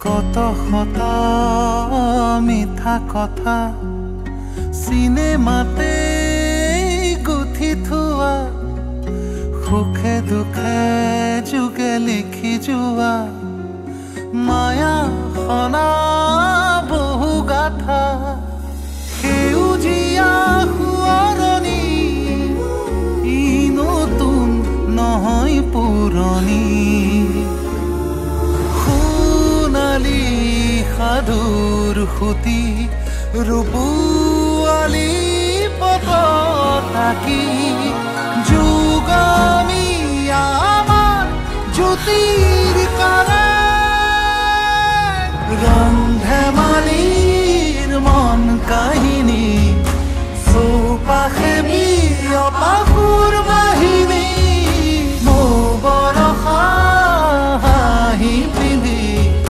কত শত মিঠা কথা চিনেমাতে গুঠি থোৱা সুখে দুখে যুগে লিখি যোৱা মায়া সনা বহু গাথা সেউজীয়া সোঁৱৰণি ই নতুন নহয় পুৰণি সোণালী সাধুৰ সুতি ৰূপোৱালী পতাকি যুগামী আমাৰ জ্যোতিৰ কাৰে ৰং ধেমালিৰ মন কাহিনী চৌপাশে বিয়পা সুৰমা